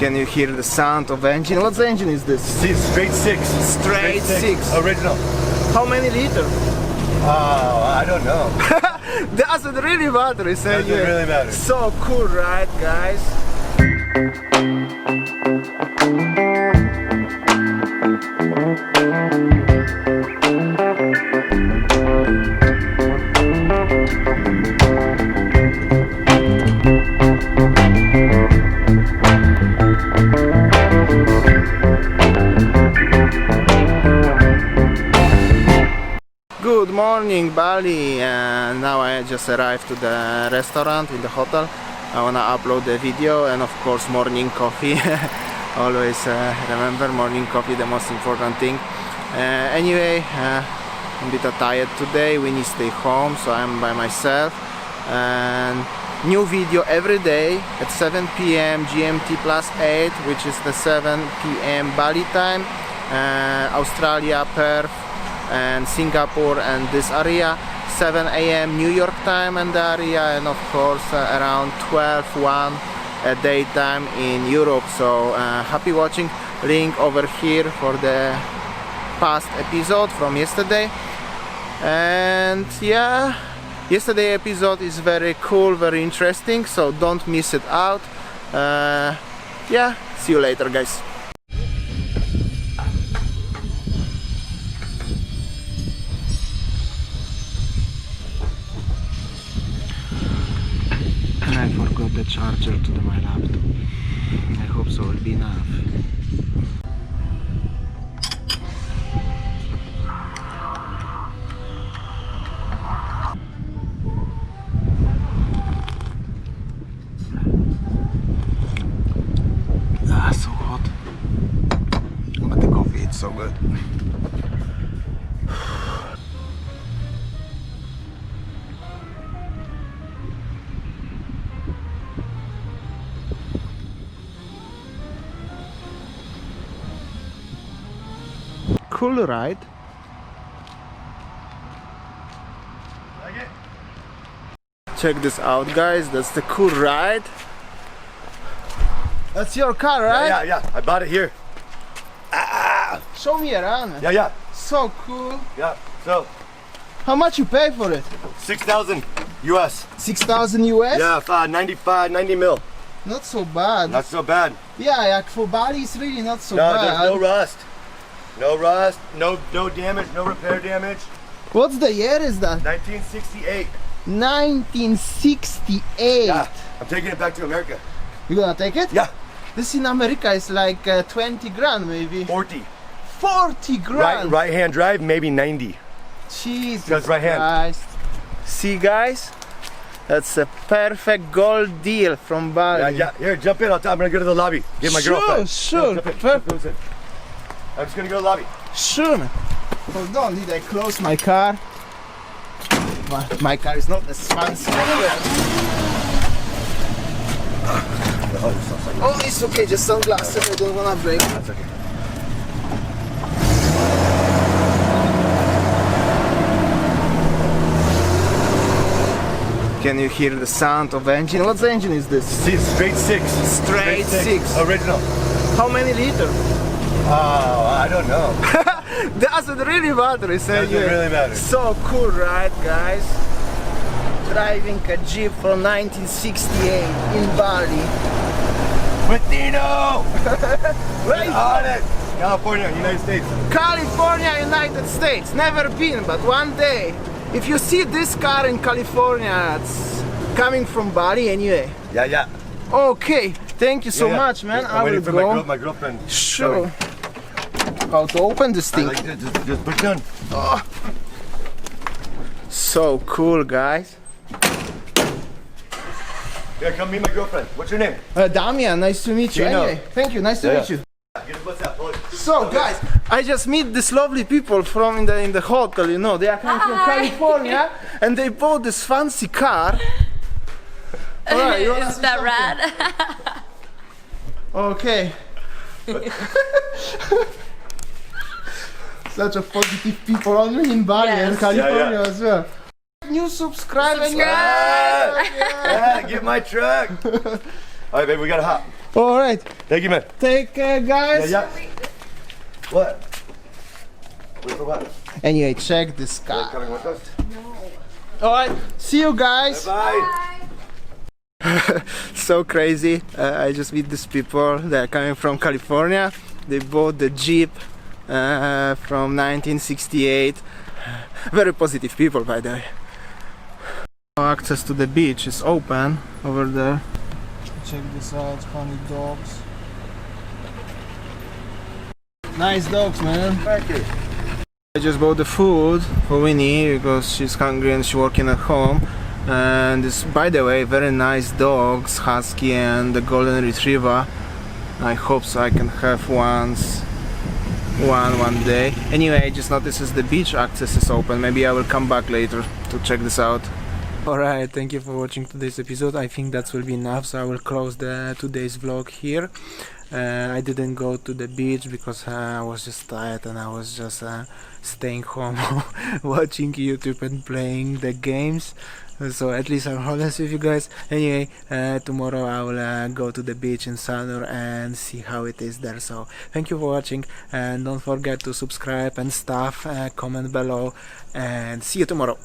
Can you hear the sound of engine? What engine is this? Straight six. Straight six. Original. How many liters? I don't know. Doesn't really matter, it's Doesn't really matter. So cool, right, guys? Good morning, Bali, and now I just arrived to the restaurant in the hotel. I wanna upload the video and of course morning coffee. Always remember morning coffee, the most important thing. Anyway, I'm a bit tired today. We need to stay home, so I'm by myself. And new video every day at 7 p.m. GMT +8, which is the 7 p.m. Bali time, Australia, Perth and Singapore and this area, 7 a.m. New York time and the area, and of course around 12:01 at daytime in Europe. So happy watching. Link over here for the past episode from yesterday. And yeah, yesterday episode is very cool, very interesting, so don't miss it out. Yeah, see you later, guys. I forgot the charger to my laptop. I hope so will be enough. So hot. But the coffee is so good. Cool ride. Like it? Check this out, guys. That's the cool ride. That's your car, right? Yeah. I bought it here. Show me around. Yeah. So cool. Yeah. So, How much you pay for it? 6,000 US. 6,000 US? Yeah, 90 mil. Not so bad. Not so bad. Yeah, like for Bali it's really not so No, bad. there's no rust. No rust, no damage, no repair damage. What's the year is that? 1968. 1968. Yeah, I'm taking it back to America. You gonna take it? Yeah. This in America is like 20 grand maybe. 40. 40 grand. Right hand drive, maybe 90. Jesus Just right hand. Christ. See, guys? That's a perfect gold deal from Bali. Yeah. Here, jump in. I'm gonna go to the lobby. Get my girlfriend. Sure. Jump in. Perfect. I'm just gonna go to the lobby. Sure. Hold on, did I close my car? My car is not as fancy. Oh, it's okay, just sunglasses, I don't wanna break. That's okay. Can you hear the sound of engine? What engine is this? Straight six. Straight six. Original. How many liters? I don't know. Doesn't really matter, it's Doesn't really matter. So cool, right, guys? Driving a Jeep from 1968 in Bali. With Dino! Right On it! California, United States. California, United States. Never been, but one day, if you see this car in California, it's coming from Bali anyway. Yeah. Okay, thank you so Yeah. much, man. I'm I will waiting for go. my girlfriend. Sure. How to open this thing? Like, just push down. So cool, guys. Yeah, come meet my girlfriend. What's your name? Damian, nice to meet you. Gino. Anyway, thank you, nice to meet you. Get a bus out, boy. So guys, I just meet these lovely people from in the hotel, you know, they are coming from California and they bought this fancy car. Alright, you wanna Is say that something? rad? Okay. Such a positive people only in Bali and Yes. California Yeah. as well. New subscribe and Yeah, get my truck. Alright, baby, we gotta hop. All right, Thank you, man. take care, guys. Yeah. What? Wait for what? Anyway, check this Are you car. coming with us? All right, see you guys. Bye. So crazy. I just meet these people. They're coming from California. They bought the Jeep from 1968. Very positive people, by the way. Access to the beach is open over there. Check this out, funny dogs. Nice dogs, man. Thank you. I just bought the food for Winnie because she's hungry and she's working at home. And this, by the way, very nice dogs, Husky and the Golden Retriever. I hope so I can have one day. Anyway, I just noticed the beach access is open. Maybe I will come back later to check this out. Alright, thank you for watching today's episode. I think that will be enough, so I will close the today's vlog here. I didn't go to the beach because I was just tired and I was just staying home watching YouTube and playing the games. So at least I'm honest with you guys. Anyway, tomorrow I will go to the beach in Sanur and see how it is there. So thank you for watching and don't forget to subscribe and stuff, comment below and see you tomorrow.